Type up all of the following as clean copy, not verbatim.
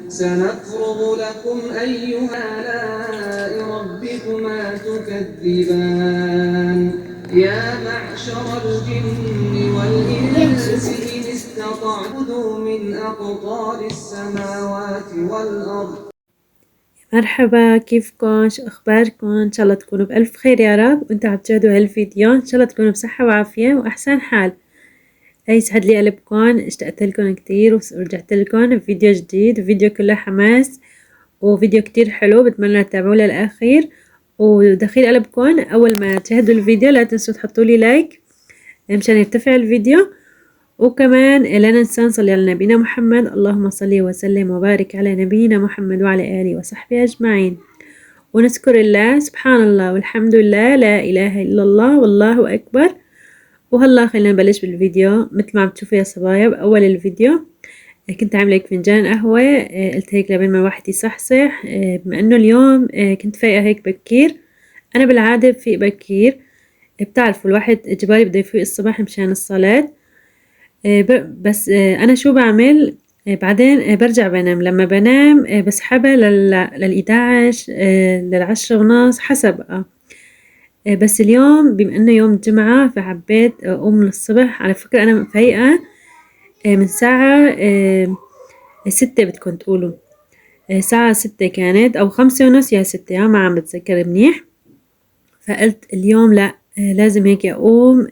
سنفرغ لكم أيها الآلاء ربكما تكذبان يا معشر الجن والإنس إن استطعتم من أقطار السماوات والأرض. مرحبا، كيفكن؟ شو اخباركن؟ ان شاء الله تكونوا بالف خير يا رب، وانتوا عم تشاهدوا هالفيديو. ان شاء الله تكونوا بصحة وعافية واحسن حال. يسعد لي قلبكن، اشتقت لكم كتير ورجعت لكم بفيديو جديد، فيديو كله حماس وفيديو كتير حلو، بتمنى تتابعوه للاخير. ودخيل قلبكن اول ما تشاهدوا الفيديو لا تنسوا تحطوا لي لايك مشان يرتفع الفيديو، وكمان لا ننسى نصلي على نبينا محمد، اللهم صل وسلم وبارك على نبينا محمد وعلى آله وصحبه أجمعين. ونذكر الله سبحان الله والحمد لله لا إله إلا الله والله أكبر. وهلا خلينا نبلش بالفيديو. مثل ما عم تشوفوا يا صبايا بأول الفيديو كنت عاملة هيك فنجان قهوة، قلت هيك لبين ما الواحد يصحصح، بما انه اليوم كنت فايقة هيك بكير. انا بالعادة بفيق بكير، بتعرفوا الواحد اجباري بده يفيق الصبح مشان الصلاة. بس أنا شو بعمل بعدين برجع بنام. لما بنام بسحبها لل11 لل10:30 حسب بس اليوم بما انه يوم الجمعة فحبيت اقوم من الصبح. على فكرة انا فايقة من ساعة 6 بدكم تقولوا، ساعة 6 كانت او 5:30 يا 6، ما عم بتذكر منيح. فقلت اليوم لا، لازم هيك اقوم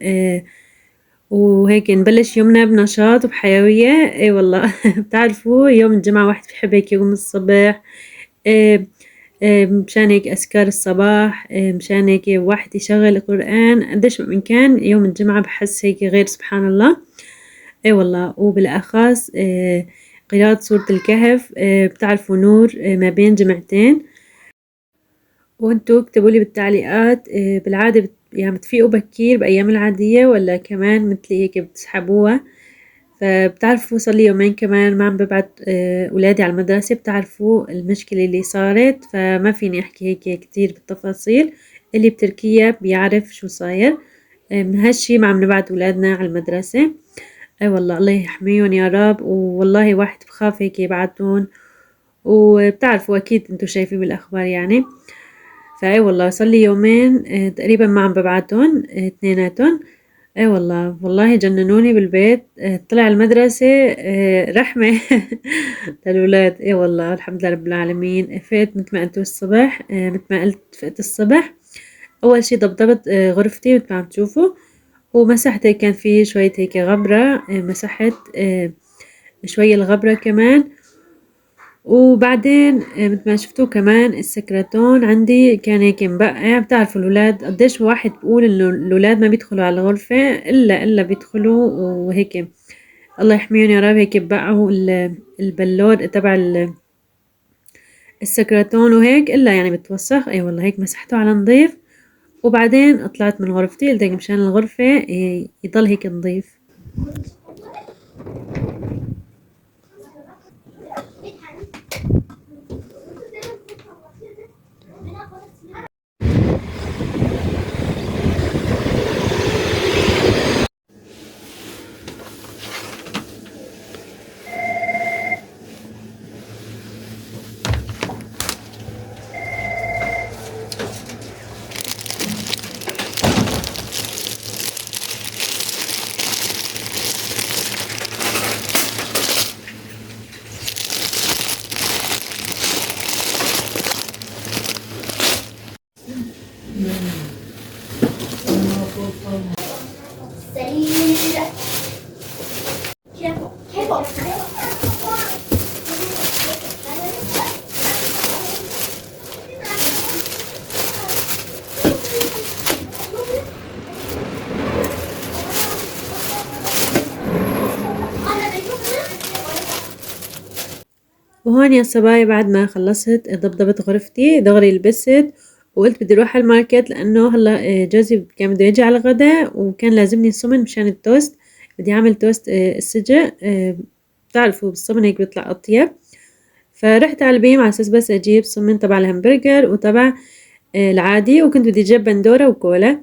وهيك نبلش يومنا بنشاط وبحيوية. اي والله بتعرفوا يوم الجمعة واحد بحب هيك يقوم الصبح، مشان هيك أذكار الصباح، مشان هيك واحد يشغل القرآن. قديش من كان يوم الجمعة بحس هيك غير سبحان الله. اي والله، وبالأخص قراءة سورة الكهف. بتعرفوا نور ما بين جمعتين. وانتوا اكتبوا لي بالتعليقات بالعادة يعني بتفيقوا بكير بأيام العادية ولا كمان مثلي هيك بتسحبوها؟ فبتعرفوا صار لي يومين كمان ما عم ببعت أولادي على المدرسة. بتعرفوا المشكلة اللي صارت، فما فيني أحكي هيك كتير بالتفاصيل. اللي بتركيا بيعرف شو صاير. من هالشي ما عم نبعت أولادنا على المدرسة. أي والله الله يحميهم يا رب. والله واحد بخاف هيك يبعتون، وبتعرفوا أكيد انتوا شايفين بالأخبار يعني. فاي والله صار لي يومين تقريبا ما عم ببعتهم اثنيناتهم. اي والله والله جننوني بالبيت. طلع المدرسة رحمة للولاد. اي والله الحمد لله رب العالمين. فقت مثل ما قلتوا الصبح، مثل ما قلت فقت الصبح. اول شي ضبطت غرفتي مثل ما عم تشوفوا، ومسحت هيك كان في شوية هيك غبرة، مسحت شوية الغبرة كمان. وبعدين مثل ما شفتوا كمان السكرتون عندي كان هيك مبقع. بتعرفوا الولاد قديش واحد بقول انه الولاد ما بيدخلوا على الغرفة الا بيدخلوا وهيك. الله يحميهم يا رب. هيك بقعوا البلور تبع السكرتون وهيك الا يعني بتوسخ. اي والله هيك مسحته على نظيف، وبعدين طلعت من غرفتي قلت هيك مشان الغرفة يضل هيك نظيف. وهون يا صبايا بعد ما خلصت ضبضبت غرفتي دغري لبست وقلت بدي اروح على الماركت، لانه هلا جوزي كان بده يجي على الغداء وكان لازمني صمن مشان التوست. بدي اعمل توست السجق، بتعرفوا بالصمن هيك بيطلع اطيب. فرحت على البيم على اساس بس اجيب صمن تبع الهمبرجر وتبع العادي، وكنت بدي اجيب بندورة وكولا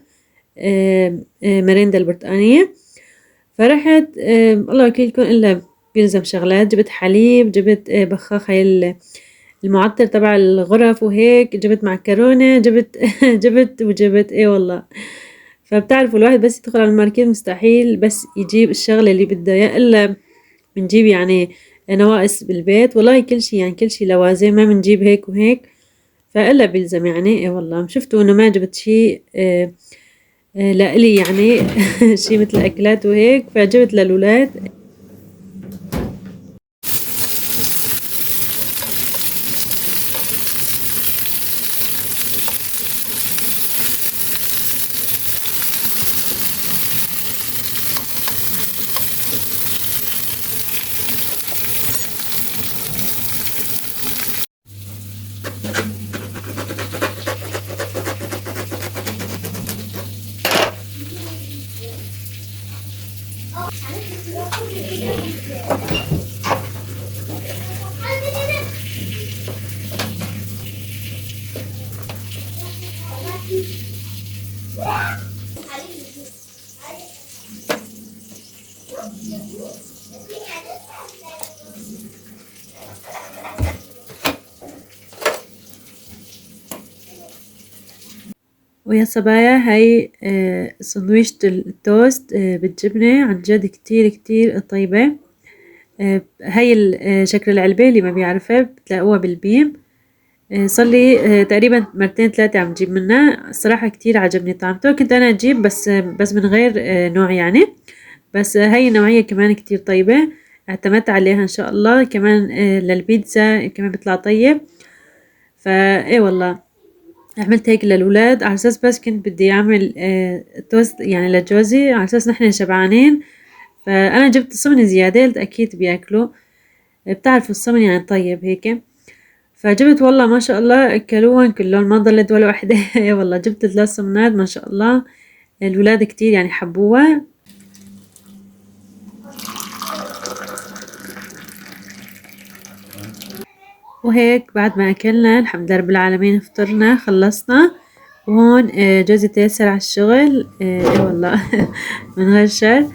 مريندا البرتقانية. فرحت الله وكيلكم الا بيلزم شغلات. جبت حليب، جبت بخاخ هاي المعطر تبع الغرف وهيك، جبت معكرونة، جبت جبت وجبت والله. فبتعرفوا الواحد بس يدخل على الماركت مستحيل بس يجيب الشغلة اللي بده اياه، الا بنجيب يعني نواقص بالبيت. والله كل شي يعني كل شي لوازم، ما بنجيب هيك وهيك، فإلا بيلزم يعني. والله شفتوا انه ما جبت شي لإلي يعني شي مثل أكلات وهيك، فجبت للولاد. ويا صبايا، هاي سندويشة التوست بالجبنة عن جد كتير كتير طيبة. هاي شكل العلبة اللي ما بيعرفها بتلاقوها بالبيم. صار لي تقريبا مرتين ثلاثة عم جيب منها. الصراحة كتير عجبني طعمته. كنت أنا أجيب بس من غير نوع يعني، بس هاي النوعية كمان كتير طيبة، اعتمدت عليها إن شاء الله. كمان للبيتزا كمان بيطلع طيب. فا والله عملت هيك للولاد على اساس بس كنت بدي اعمل توست يعني لجوزي، على اساس نحن شبعانين. فانا جبت صمن زيادة، قلت اكيد بياكلوا، بتعرفوا الصمن يعني طيب هيك. فجبت والله ما شاء الله اكلوهم كلهم، ما ضلت ولا وحدة. والله جبت 3 صمنات ما شاء الله، الولاد كتير يعني حبوها. وهيك بعد ما أكلنا الحمد لله رب العالمين، فطرنا خلصنا. وهون جوزي تيسر على الشغل. والله من غير شر.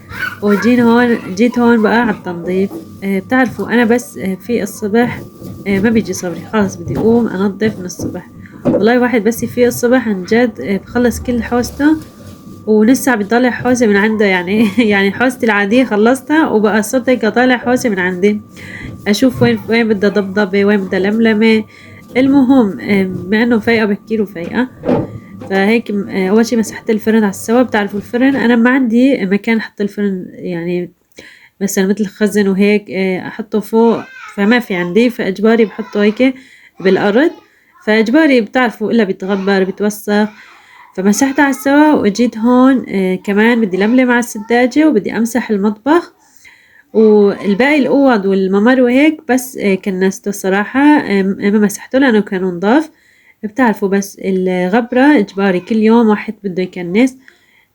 جيت هون بقى على التنظيف. بتعرفوا أنا بس في الصبح ما بيجي صبري، خلاص بدي أقوم أنظف من الصبح. والله واحد بس يفيق الصبح عن جد بخلص كل حوسته، ولسه بيطلع حوسة من عنده يعني. يعني حوستي العادية خلصتها، وبقى صرت هيك أطلع حوسة من عندي، اشوف وين بدها ضبضبة، وين بدها لملمة. المهم بما انه فايقة بكير وفايقة، فهيك اول شي مسحت الفرن على السوا. بتعرفوا الفرن انا ما عندي مكان احط الفرن يعني، مثلا مثل خزن وهيك احطه فوق، فما في عندي، فاجباري بحطه هيك بالارض. فاجباري بتعرفوا الا بيتغبر بيتوسخ. فمسحت على السوا، واجيت هون كمان بدي لملم على السداجة، وبدي امسح المطبخ والباقي الأوض والممر وهيك. بس كنسته الصراحة، ما مسحته لأنه كانوا نضاف. بتعرفوا بس الغبرة إجباري كل يوم واحد بده يكنس.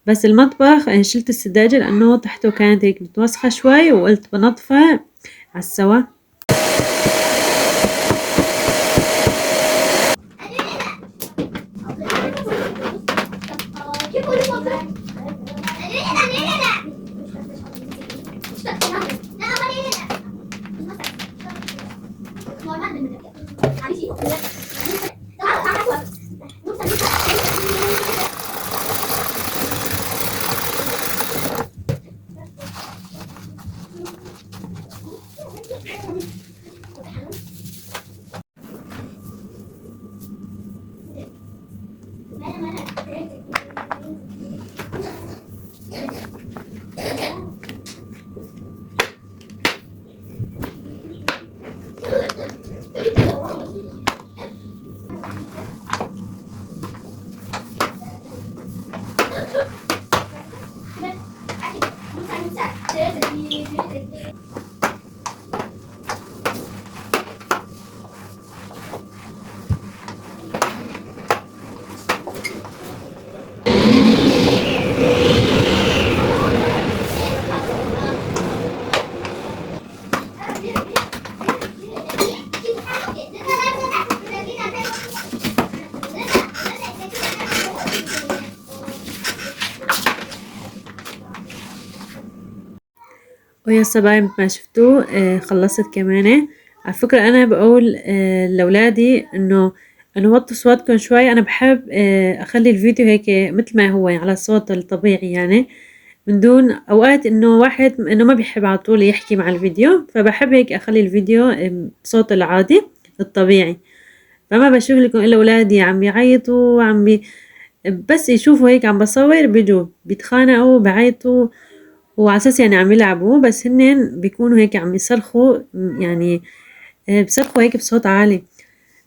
بس المطبخ شلت السداجة لأنه تحته كانت هيك متوسخة شوي، وقلت بنظفها على السوا. ويا الصبايا مثل ما شفتوا خلصت كمان. على فكرة أنا بقول لأولادي إنه وطوا صوتكم شوي. أنا بحب أخلي الفيديو هيك مثل ما هو على الصوت الطبيعي يعني، من دون أوقات إنه واحد إنه ما بيحب على طول يحكي مع الفيديو، فبحب هيك أخلي الفيديو بصوت العادي الطبيعي. فما بشوف لكم إلا أولادي عم يعيطوا بس يشوفوا هيك عم بصور بيجوا بيتخانقوا بعيطوا، وعلى أساس يعني عم يلعبوا، بس هنن بيكونوا هيك عم يصرخوا يعني بصرخوا هيك بصوت عالي.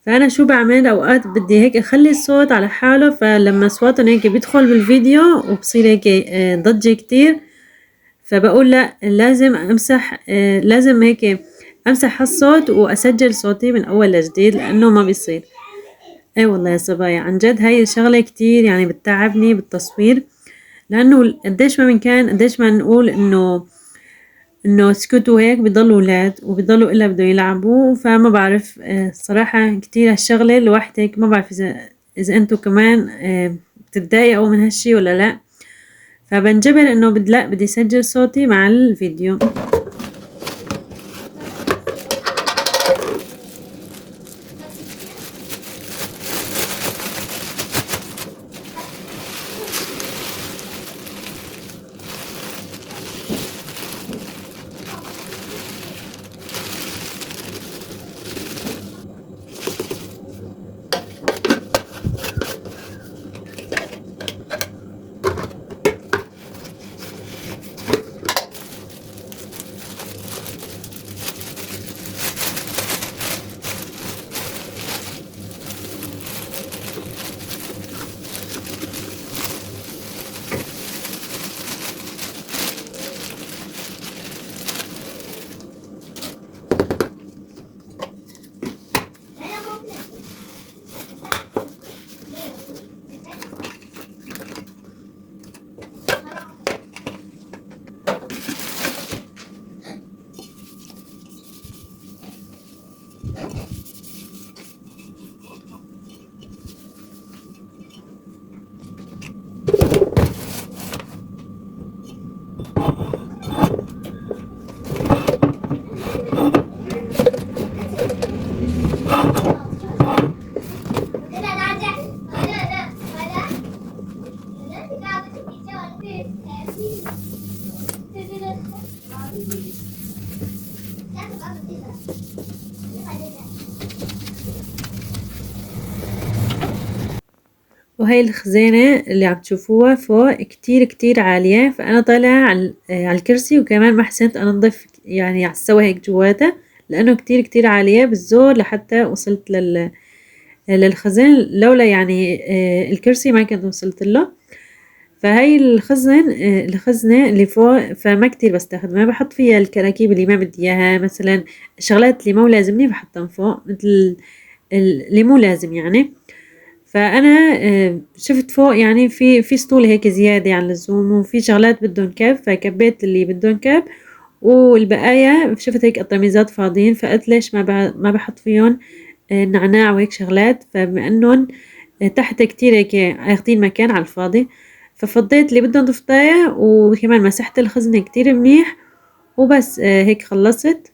فأنا شو بعمل أوقات بدي هيك أخلي الصوت على حاله، فلما صوتهم هيك بيدخل بالفيديو وبصير هيك ضجة كتير، فبقول لا لازم أمسح لازم هيك أمسح هالصوت وأسجل صوتي من أول لجديد، لأنه ما بيصير. اي والله يا صبايا عن جد هاي الشغلة كتير يعني بتتعبني بالتصوير، لأنه قديش ما من كان قديش ما نقول إنه اسكتوا هيك بيضلوا ولاد وبيضلوا إلا بدهم يلعبوا. فما بعرف صراحة كتير هالشغلة الواحد هيك ما بعرف إذا أنتوا كمان بتتضايقوا من هالشي ولا لأ. فبنجبر إنه لا بدي سجل صوتي مع الفيديو. وهي الخزانة اللي عم تشوفوها فوق كتير كتير عالية، فأنا طالعة على الكرسي، وكمان ما حسنت أنظف يعني على السوا هيك جواتها، لأنه كتير كتير عالية بالزور لحتى وصلت للخزان. لولا يعني الكرسي ما كنت وصلت له. فهي الخزنة اللي فوق فما كتير بستخدمها، بحط فيها الكراكيب اللي ما بدي إياها، مثلا الشغلات اللي مو لازمني بحطها فوق، مثل اللي مو لازم يعني. فأنا شفت فوق يعني في سطول هيك زيادة عن اللزوم، وفي شغلات بدهم كب، فكبيت اللي بدهم كب، والبقايا شفت هيك الطرميزات فاضيين، فقلت ليش ما بحط فيهم نعناع وهيك شغلات، فبما انهم تحت كتير هيك اخدين مكان على الفاضي، ففضيت اللي بدهم ضفطاية، وكمان مسحت الخزنة كتير منيح، وبس هيك خلصت.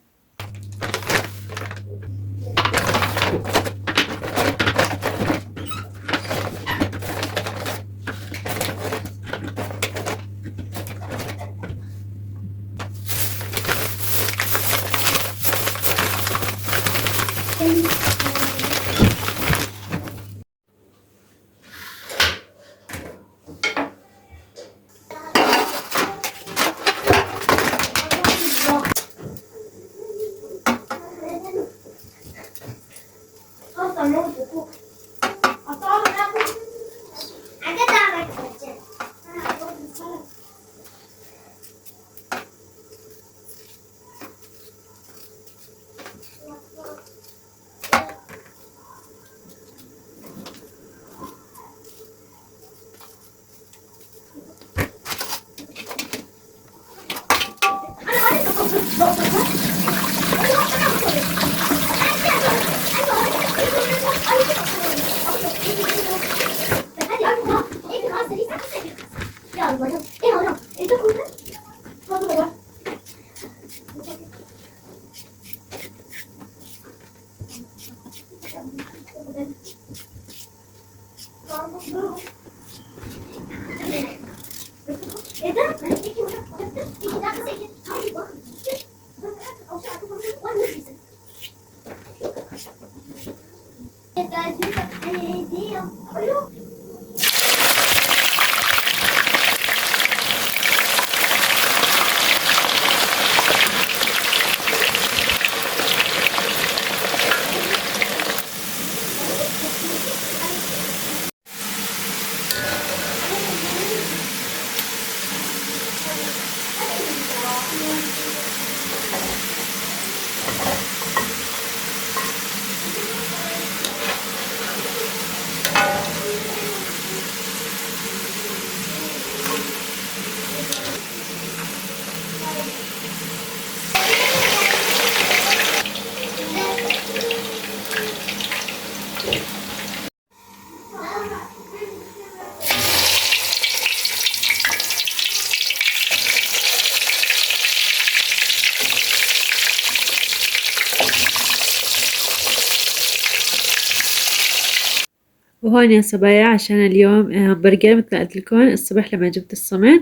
وهون يا صبايا عشان اليوم همبرجر مثل ما قلت لكم الصبح لما جبت الصمن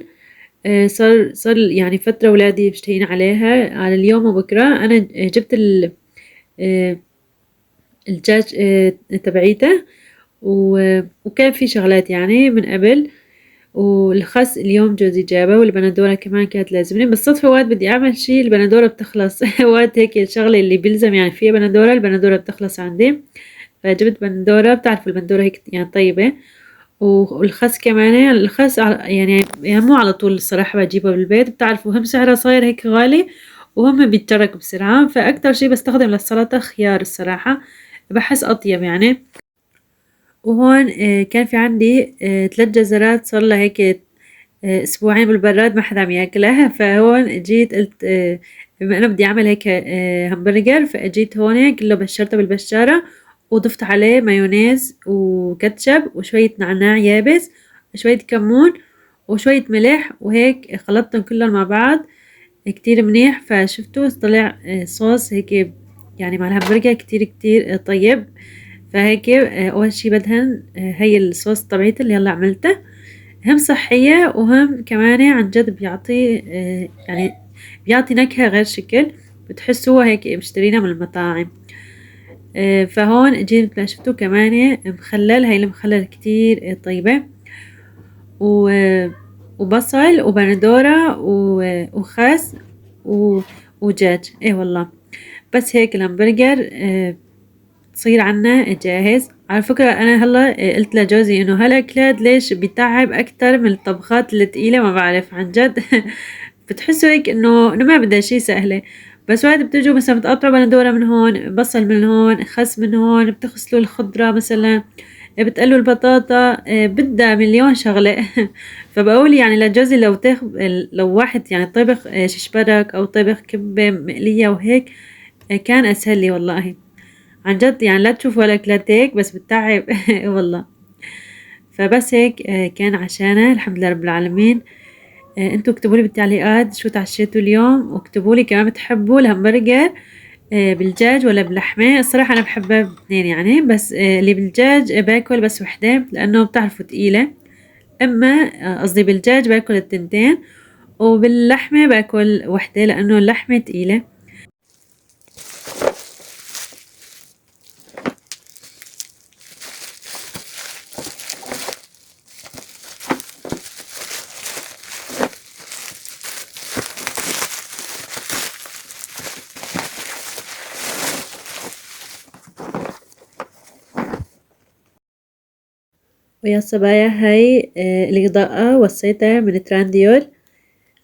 صار يعني فترة ولادي مشتهين عليها على اليوم وبكرة. أنا جبت الدجاج تبعيته وكان في شغلات يعني من قبل، والخس اليوم جوزي جابه، والبندورة كمان كانت لازمني. بالصدفة وقت بدي أعمل شي البندورة بتخلص وقت هيك الشغلة اللي بيلزم يعني فيها بندورة البندورة بتخلص عندي، فجبت بندورة. بتعرفوا البندورة هيك يعني طيبة، والخس كمان الخس يعني مو على طول الصراحة بجيبه بالبيت، بتعرفوا هم سعره صاير هيك غالي وهم بيتتركوا بسرعة، فأكتر شي بستخدم للسلطة خيار الصراحة، بحس أطيب يعني. وهون كان في عندي 3 جزرات صار لها هيك أسبوعين بالبراد ما حدا عم ياكلها، فهون جيت قلت بما أنا بدي أعمل هيك همبرجر، فأجيت هون كله بشرته بالبشارة وضفت عليه مايونيز وكاتشب وشوية نعناع يابس وشوية كمون وشوية ملح، وهيك خلطتهم كلهم مع بعض كتير منيح. فشفتوا طلع صوص هيك يعني مع الهمبرجر كتير كتير طيب. فهيك أول شي بدهن هي الصوص تبعيتي اللي هلا عملته، هم صحية وهم كمان عن جد بيعطي يعني بيعطي نكهة غير شكل، بتحسوا هيك مشترينها من المطاعم. فهون جيت مثل ما شفتوا كمان مخلل، هاي المخلل كتير طيبة، وبصل وبندورة وخس ودجاج. ايه والله بس هيك الهمبرجر تصير عنا جاهز. على فكرة أنا هلا قلت لجوزي إنه هالأكلات ليش بيتعب أكتر من الطبخات التقيلة، ما بعرف عن جد بتحسوا هيك إنه ما بدها شي سهلة، بس وقت بتجوا مثلا بتقطعوا بندورة من هون، بصل من هون، خس من هون، بتغسلوا الخضرة مثلا، بتقلوا البطاطا، بدها مليون شغلة فبقول يعني لجوزي لو واحد يعني طبخ شيش برك أو طبخ كبة مقلية وهيك كان أسهل لي والله عن جد. يعني لا تشوفوا الأكلات هيك بس بتتعب والله. فبس هيك كان عشانه الحمد لله رب العالمين. انتوا اكتبوا لي بالتعليقات شو تعشيتوا اليوم، واكتبوا لي كمان بتحبوا الهمبرجر بالدجاج ولا باللحمة. الصراحة أنا بحبها باثنين يعني، بس اللي بالدجاج باكل بس وحدة لأنه بتعرفوا تقيلة، أما قصدي بالدجاج باكل التنتين، وباللحمة باكل وحدة لأنه اللحمة تقيلة. ويا صبايا هاي الإضاءة وصيتها من ترانديول،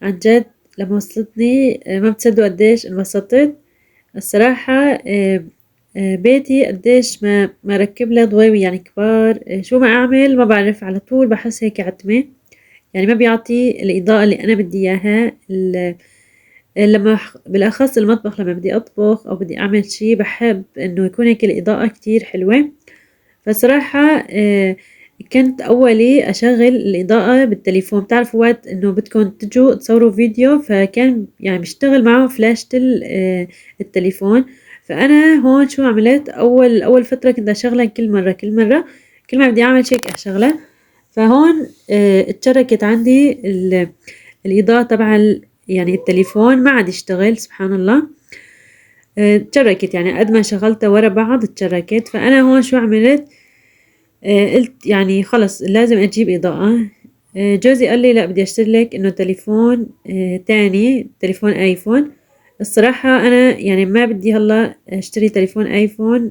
عن جد لما وصلتني ما بتصدقوا قديش انبسطت الصراحة. بيتي قديش ما ركب لها ضوي يعني كبار، شو ما أعمل ما بعرف على طول بحس هيك عتمة، يعني ما بيعطي الإضاءة اللي أنا بدي إياها. لما بالأخص المطبخ لما بدي أطبخ أو بدي أعمل شي بحب إنه يكون هيك الإضاءة كتير حلوة. فصراحة كنت أولي أشغل الإضاءة بالتليفون، بتعرفوا وقت إنه بدكم تجوا تصوروا فيديو فكان يعني بيشتغل معه فلاشة التليفون، فأنا هون شو عملت، أول فترة كنت أشغلها كل ما بدي أعمل شيك أشغلها. فهون اتشركت عندي الإضاءة تبع يعني التليفون ما عاد يشتغل سبحان الله. اتشركت يعني قد ما شغلتها ورا بعض اتشركت. فأنا هون شو عملت، قلت يعني خلص لازم أجيب إضاءة. جوزي قال لي لا بدي أشتري لك إنه تليفون تاني، تليفون آيفون. الصراحة أنا يعني ما بدي هلا أشتري تليفون آيفون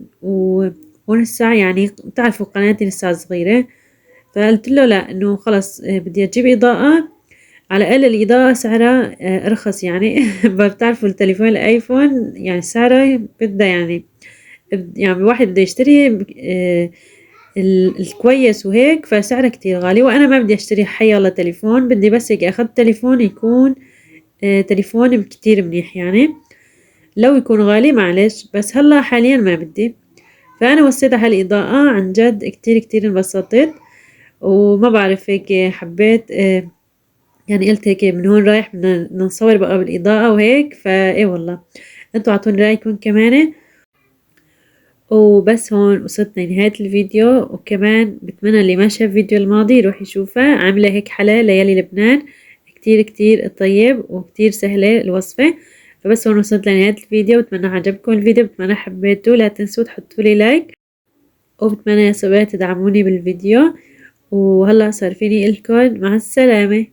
ولسه يعني بتعرفوا قناتي لسه صغيرة. فقلت له لا إنه خلص بدي أجيب إضاءة، على الأقل الإضاءة سعرها أرخص يعني. بتعرفوا التليفون الآيفون يعني سعره بدها يعني الواحد بده يشتري الكويس وهيك، فسعره كتير غالي. وأنا ما بدي أشتري حي الله تليفون، بدي بس هيك أخذت تليفون يكون تليفون كتير منيح يعني، لو يكون غالي معلش، بس هلا حاليا ما بدي. فأنا وصيت على الإضاءة عن جد كتير انبسطت. وما بعرف هيك حبيت يعني قلت هيك من هون رايح بدنا نصور بقى بالإضاءة وهيك. فايه والله انتوا اعطوني رأيكم كمان. وبس هون وصلنا لنهاية الفيديو. وكمان بتمنى اللي ما شاف الفيديو الماضي يروح يشوفه، عاملة هيك حلا ليالي لبنان كتير طيب وكتير سهلة الوصفة. فبس هون وصلت لنهاية الفيديو، بتمنى عجبكم الفيديو، بتمنى حبيتوه. لا تنسوا تحطوا لي لايك، وبتمنى يا صبايا تدعموني بالفيديو. وهلا صار فيني الكل مع السلامة.